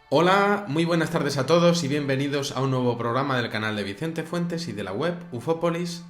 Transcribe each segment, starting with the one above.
Hola, muy buenas tardes a todos y bienvenidos a un nuevo programa del canal de Vicente Fuentes y de la web ufopolis.com.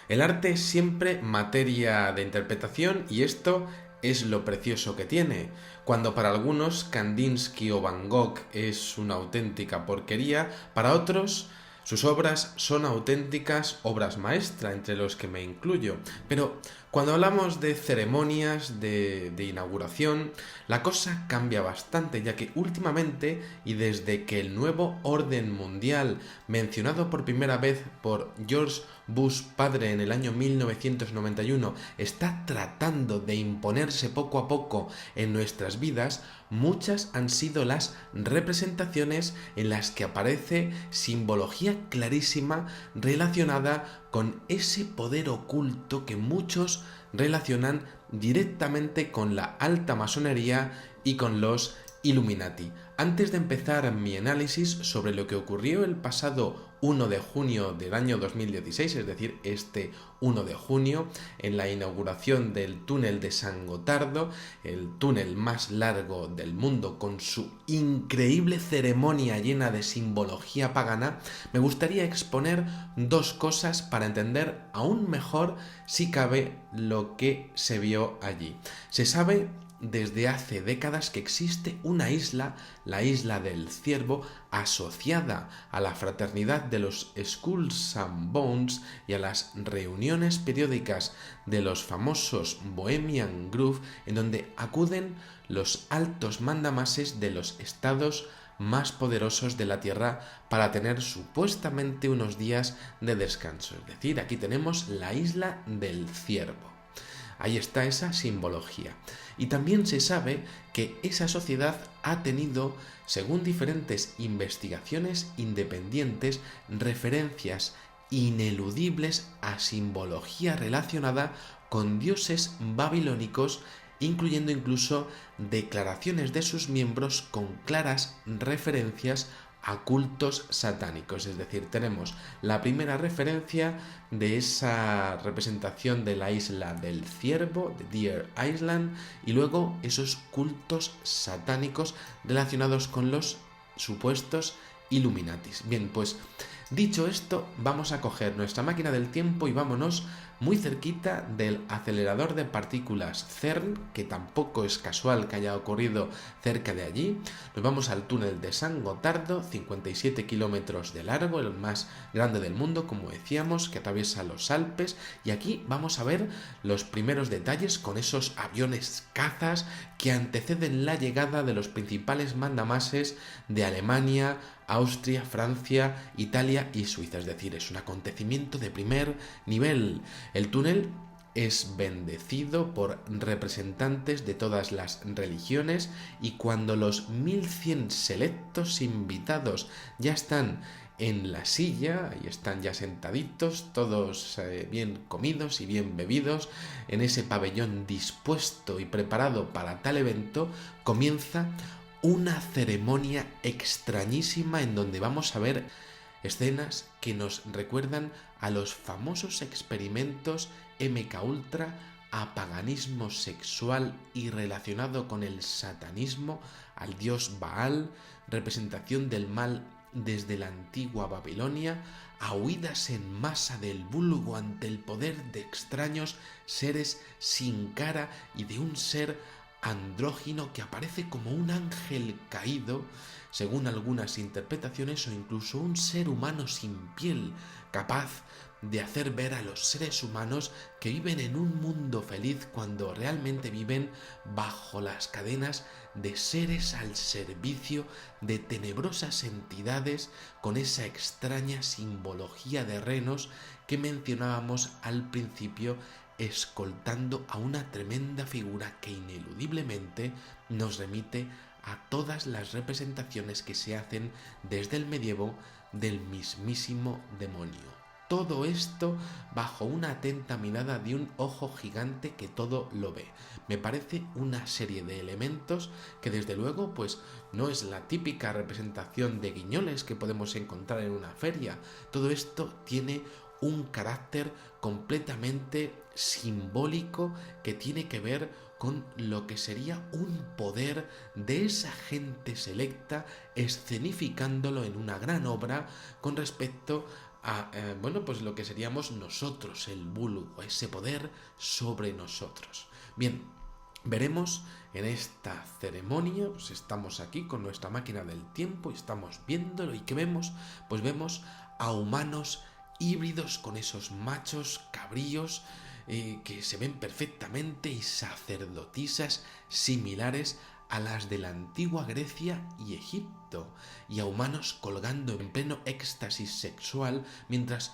El arte es siempre materia de interpretación y esto es lo precioso que tiene. Cuando para algunos Kandinsky o Van Gogh es una auténtica porquería, para otros sus obras son auténticas obras maestras, entre los que me incluyo. Pero cuando hablamos de ceremonias de inauguración, la cosa cambia bastante, ya que últimamente, y desde que el nuevo orden mundial, mencionado por primera vez por George Bush padre en el año 1991, está tratando de imponerse poco a poco en nuestras vidas, muchas han sido las representaciones en las que aparece simbología clarísima relacionada con ese poder oculto que muchos relacionan directamente con la alta masonería y con los Illuminati. Antes de empezar mi análisis sobre lo que ocurrió el pasado 1 de junio del año 2016, es decir, este 1 de junio, en la inauguración del túnel de San Gotardo, el túnel más largo del mundo, con su increíble ceremonia llena de simbología pagana, me gustaría exponer dos cosas para entender aún mejor, si cabe, lo que se vio allí. Se sabe desde hace décadas que existe una isla, la isla del Ciervo, asociada a la fraternidad de los Skulls and Bones y a las reuniones periódicas de los famosos Bohemian Grove, en donde acuden los altos mandamases de los estados más poderosos de la Tierra para tener supuestamente unos días de descanso. Es decir, aquí tenemos la isla del Ciervo. Ahí está esa simbología. Y también se sabe que esa sociedad ha tenido, según diferentes investigaciones independientes, referencias ineludibles a simbología relacionada con dioses babilónicos, incluyendo incluso declaraciones de sus miembros con claras referencias a cultos satánicos. Es decir, tenemos la primera referencia de esa representación de la isla del Ciervo, de Deer Island, y luego esos cultos satánicos relacionados con los supuestos Illuminatis. Bien, pues dicho esto, vamos a coger nuestra máquina del tiempo y vámonos muy cerquita del acelerador de partículas CERN, que tampoco es casual que haya ocurrido cerca de allí. Nos vamos al túnel de San Gotardo, 57 kilómetros de largo, el más grande del mundo, como decíamos, que atraviesa los Alpes, y aquí vamos a ver los primeros detalles con esos aviones cazas que anteceden la llegada de los principales mandamases de Alemania, Austria, Francia, Italia y Suiza. Es decir, es un acontecimiento de primer nivel. El túnel es bendecido por representantes de todas las religiones, y cuando los 1100 selectos invitados ya están en la silla y están ya sentaditos, todos bien comidos y bien bebidos, en ese pabellón dispuesto y preparado para tal evento, comienza una ceremonia extrañísima en donde vamos a ver escenas que nos recuerdan a los famosos experimentos MK Ultra, a paganismo sexual y relacionado con el satanismo, al dios Baal, representación del mal desde la antigua Babilonia, a huidas en masa del vulgo ante el poder de extraños seres sin cara y de un ser andrógino que aparece como un ángel caído, según algunas interpretaciones, o incluso un ser humano sin piel, capaz de hacer ver a los seres humanos que viven en un mundo feliz cuando realmente viven bajo las cadenas de seres al servicio de tenebrosas entidades, con esa extraña simbología de renos que mencionábamos al principio, escoltando a una tremenda figura que ineludiblemente nos remite a todas las representaciones que se hacen desde el medievo del mismísimo demonio. Todo esto bajo una atenta mirada de un ojo gigante que todo lo ve. Me parece una serie de elementos que desde luego pues no es la típica representación de guiñoles que podemos encontrar en una feria. Todo esto tiene un carácter completamente simbólico que tiene que ver con lo que sería un poder de esa gente selecta, escenificándolo en una gran obra con respecto a, pues lo que seríamos nosotros, el vulgo, ese poder sobre nosotros. Bien, veremos en esta ceremonia, pues estamos aquí con nuestra máquina del tiempo y estamos viéndolo, y ¿qué vemos? Pues vemos a humanos híbridos con esos machos cabríos que se ven perfectamente, y sacerdotisas similares a las de la antigua Grecia y Egipto, y a humanos colgando en pleno éxtasis sexual mientras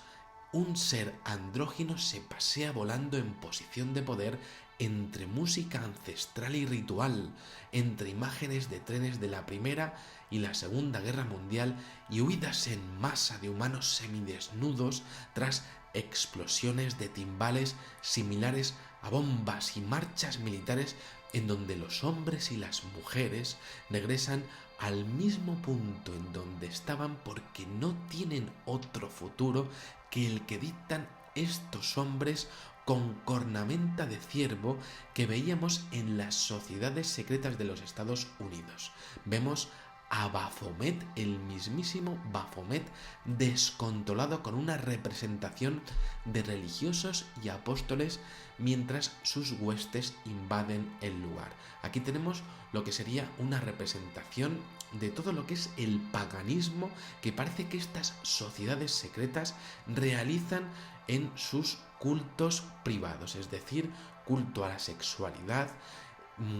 un ser andrógino se pasea volando en posición de poder entre música ancestral y ritual, entre imágenes de trenes de la Primera y la Segunda Guerra Mundial y huidas en masa de humanos semidesnudos tras explosiones de timbales similares a bombas y marchas militares en donde los hombres y las mujeres regresan al mismo punto en donde estaban porque no tienen otro futuro que el que dictan estos hombres con cornamenta de ciervo que veíamos en las sociedades secretas de los Estados Unidos. Vemos a Baphomet, el mismísimo Baphomet, descontrolado con una representación de religiosos y apóstoles mientras sus huestes invaden el lugar. Aquí tenemos lo que sería una representación de todo lo que es el paganismo que parece que estas sociedades secretas realizan en sus cultos privados, es decir, culto a la sexualidad,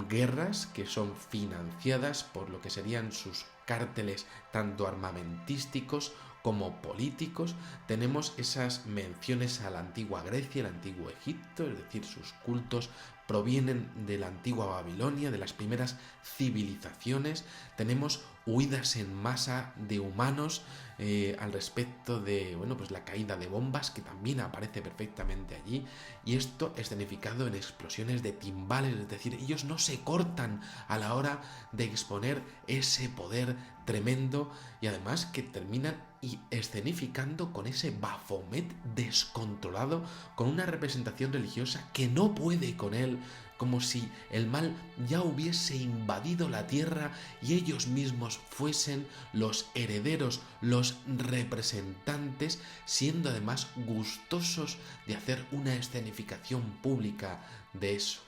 guerras que son financiadas por lo que serían sus cárteles tanto armamentísticos como políticos. Tenemos esas menciones a la antigua Grecia, el antiguo Egipto, es decir, sus cultos provienen de la antigua Babilonia, de las primeras civilizaciones. Tenemos huidas en masa de humanos al respecto de pues la caída de bombas, que también aparece perfectamente allí, y esto escenificado en explosiones de timbales, es decir, ellos no se cortan a la hora de exponer ese poder tremendo, y además que terminan y escenificando con ese Baphomet descontrolado, con una representación religiosa que no puede con él, como si el mal ya hubiese invadido la tierra y ellos mismos fuesen los herederos, los representantes, siendo además gustosos de hacer una escenificación pública de eso.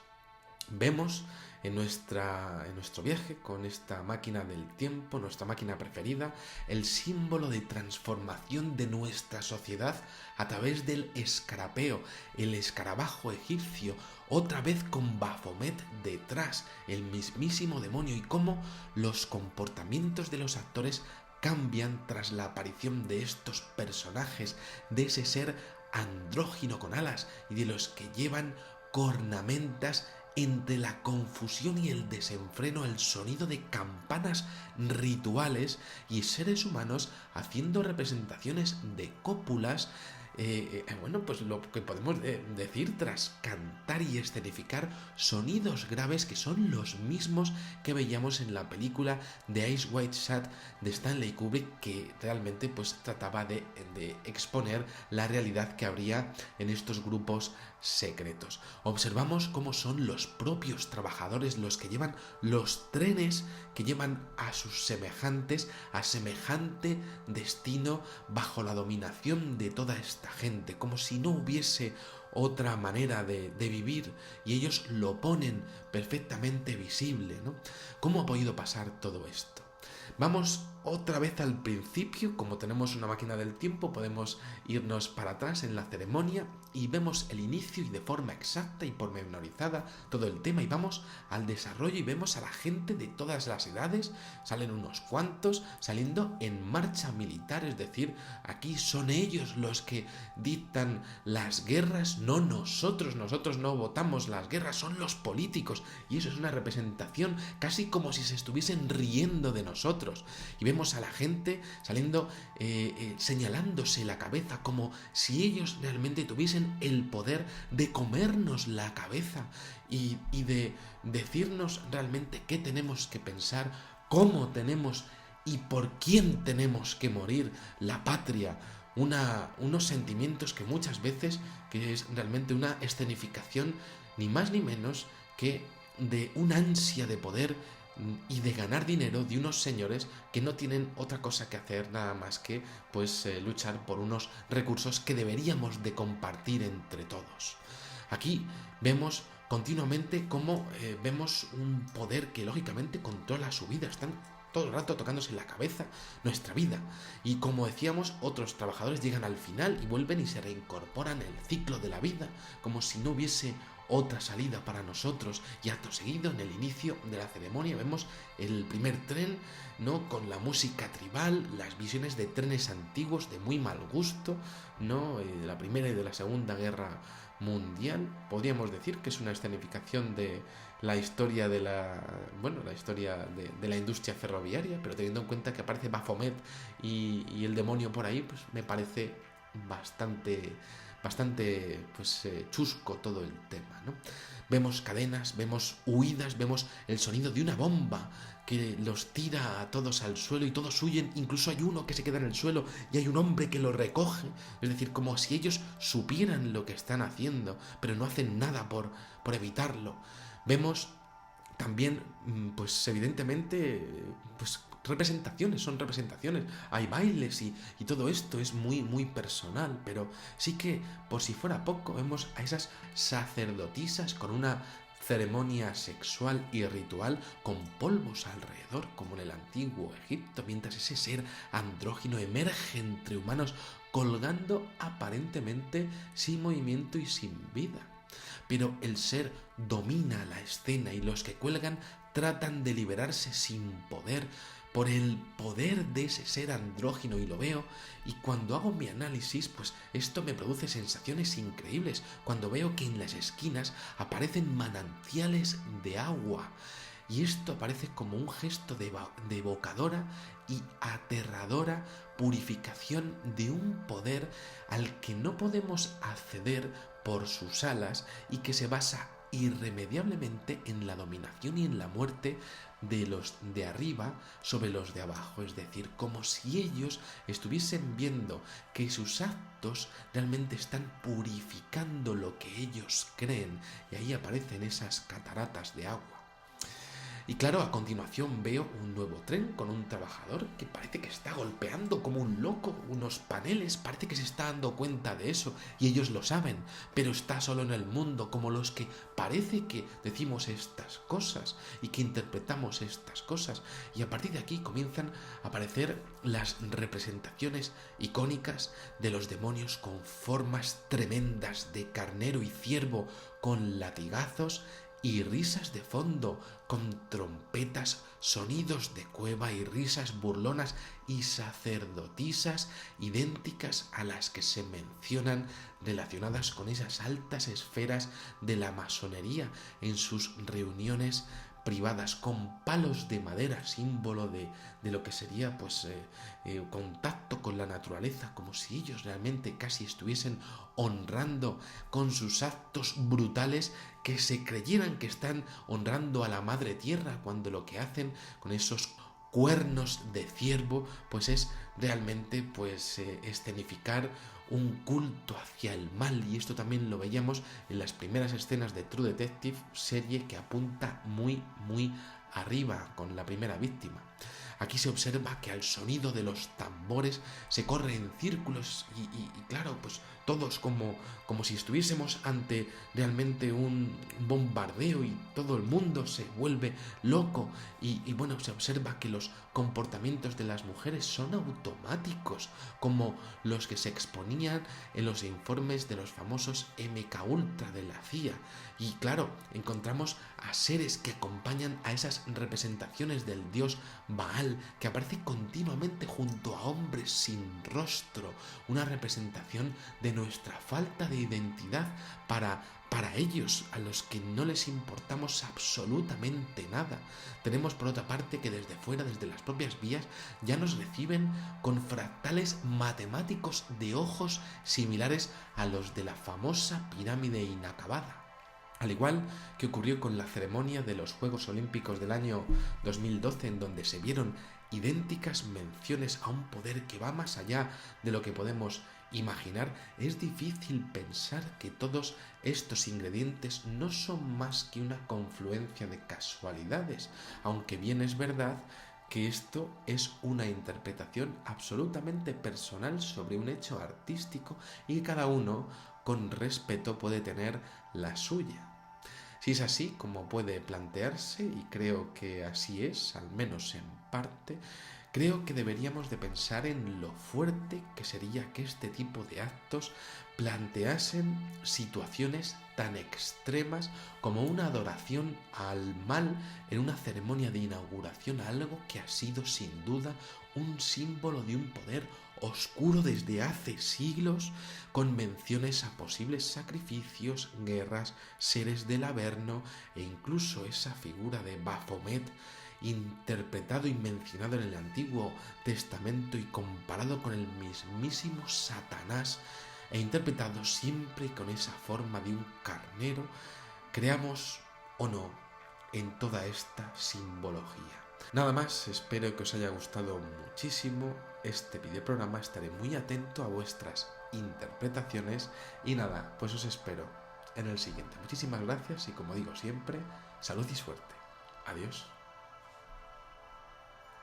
Vemos en nuestro viaje con esta máquina del tiempo, nuestra máquina preferida, el símbolo de transformación de nuestra sociedad a través del escarapeo, el escarabajo egipcio, otra vez con Baphomet detrás, el mismísimo demonio, y cómo los comportamientos de los actores cambian tras la aparición de estos personajes, de ese ser andrógino con alas y de los que llevan cornamentas. Entre la confusión y el desenfreno, el sonido de campanas rituales y seres humanos haciendo representaciones de cópulas, pues lo que podemos decir tras cantar y escenificar sonidos graves que son los mismos que veíamos en la película de Ice White Shad de Stanley Kubrick, que realmente pues trataba de exponer la realidad que habría en estos grupos secretos. Observamos cómo son los propios trabajadores los que llevan los trenes que llevan a sus semejantes a semejante destino bajo la dominación de toda esta gente, como si no hubiese otra manera de vivir, y ellos lo ponen perfectamente visible, ¿no? ¿Cómo ha podido pasar todo esto? Vamos otra vez al principio. Como tenemos una máquina del tiempo, podemos irnos para atrás en la ceremonia y vemos el inicio y de forma exacta y pormenorizada todo el tema, y vamos al desarrollo y vemos a la gente de todas las edades, salen unos cuantos saliendo en marcha militar, es decir, aquí son ellos los que dictan las guerras, no nosotros no votamos las guerras, son los políticos, y eso es una representación casi como si se estuviesen riendo de nosotros, y vemos a la gente saliendo señalándose la cabeza como si ellos realmente tuviesen el poder de comernos la cabeza y de decirnos realmente qué tenemos que pensar, cómo tenemos y por quién tenemos que morir, la patria, unos sentimientos que muchas veces que es realmente una escenificación ni más ni menos que de una ansia de poder y de ganar dinero de unos señores que no tienen otra cosa que hacer nada más que luchar por unos recursos que deberíamos de compartir entre todos. Aquí vemos continuamente cómo vemos un poder que lógicamente controla su vida, están todo el rato tocándose en la cabeza nuestra vida. Y como decíamos, otros trabajadores llegan al final y vuelven y se reincorporan el ciclo de la vida, como si no hubiese otra salida para nosotros. Y acto seguido, en el inicio de la ceremonia, vemos el primer tren, ¿no? Con la música tribal, las visiones de trenes antiguos de muy mal gusto, ¿no? De la Primera y de la Segunda Guerra Mundial. Podríamos decir que es una escenificación de la historia de la historia de la industria ferroviaria, pero teniendo en cuenta que aparece Baphomet y el demonio por ahí, pues me parece bastante chusco todo el tema, ¿no? Vemos cadenas, vemos huidas, vemos el sonido de una bomba que los tira a todos al suelo y todos huyen, incluso hay uno que se queda en el suelo y hay un hombre que lo recoge, es decir, como si ellos supieran lo que están haciendo, pero no hacen nada por evitarlo. Vemos también, evidentemente, son representaciones, hay bailes y todo esto es muy, muy personal, pero sí que, por si fuera poco, vemos a esas sacerdotisas con una ceremonia sexual y ritual con polvos alrededor, como en el antiguo Egipto, mientras ese ser andrógino emerge entre humanos, colgando aparentemente sin movimiento y sin vida. Pero el ser domina la escena y los que cuelgan tratan de liberarse sin poder por el poder de ese ser andrógino, y lo veo, y cuando hago mi análisis, pues esto me produce sensaciones increíbles, cuando veo que en las esquinas aparecen manantiales de agua, y esto aparece como un gesto de evocadora y aterradora purificación de un poder al que no podemos acceder por sus alas y que se basa irremediablemente en la dominación y en la muerte de los de arriba sobre los de abajo, es decir, como si ellos estuviesen viendo que sus actos realmente están purificando lo que ellos creen, y ahí aparecen esas cataratas de agua. Y claro, a continuación veo un nuevo tren con un trabajador que parece que está golpeando como un loco unos paneles, parece que se está dando cuenta de eso y ellos lo saben, pero está solo en el mundo, como los que parece que decimos estas cosas y que interpretamos estas cosas. Y a partir de aquí comienzan a aparecer las representaciones icónicas de los demonios con formas tremendas de carnero y ciervo, con latigazos y risas de fondo, con trompetas, sonidos de cueva y risas burlonas y sacerdotisas idénticas a las que se mencionan relacionadas con esas altas esferas de la masonería en sus reuniones privadas, con palos de madera, símbolo de lo que sería contacto con la naturaleza, como si ellos realmente casi estuviesen honrando con sus actos brutales, que se creyeran que están honrando a la madre tierra, cuando lo que hacen con esos cuernos de ciervo pues es realmente escenificar un culto hacia el mal. Y esto también lo veíamos en las primeras escenas de True Detective, serie que apunta muy muy arriba con la primera víctima. Aquí se observa que al sonido de los tambores se corre en círculos y claro, pues todos como si estuviésemos ante realmente un bombardeo, y todo el mundo se vuelve loco y se observa que los comportamientos de las mujeres son automáticos, como los que se exponían en los informes de los famosos MKUltra de la CIA. Y claro, encontramos a seres que acompañan a esas representaciones del dios Baal, que aparece continuamente junto a hombres sin rostro, una representación de nuestra falta de identidad para ellos, a los que no les importamos absolutamente nada. Tenemos por otra parte que desde fuera, desde las propias vías, ya nos reciben con fractales matemáticos de ojos similares a los de la famosa pirámide inacabada. Al igual que ocurrió con la ceremonia de los Juegos Olímpicos del año 2012, en donde se vieron idénticas menciones a un poder que va más allá de lo que podemos imaginar, es difícil pensar que todos estos ingredientes no son más que una confluencia de casualidades, aunque bien es verdad que esto es una interpretación absolutamente personal sobre un hecho artístico y que cada uno, con respeto, puede tener la suya. Si es así como puede plantearse, y creo que así es, al menos en parte, creo que deberíamos de pensar en lo fuerte que sería que este tipo de actos planteasen situaciones tan extremas como una adoración al mal en una ceremonia de inauguración, algo que ha sido sin duda un símbolo de un poder oscuro desde hace siglos, con menciones a posibles sacrificios, guerras, seres del Averno e incluso esa figura de Baphomet, interpretado y mencionado en el Antiguo Testamento y comparado con el mismísimo Satanás e interpretado siempre con esa forma de un carnero, creamos o no en toda esta simbología. Nada más, espero que os haya gustado muchísimo este videoprograma, estaré muy atento a vuestras interpretaciones y nada, pues os espero en el siguiente. Muchísimas gracias y como digo siempre, salud y suerte. Adiós.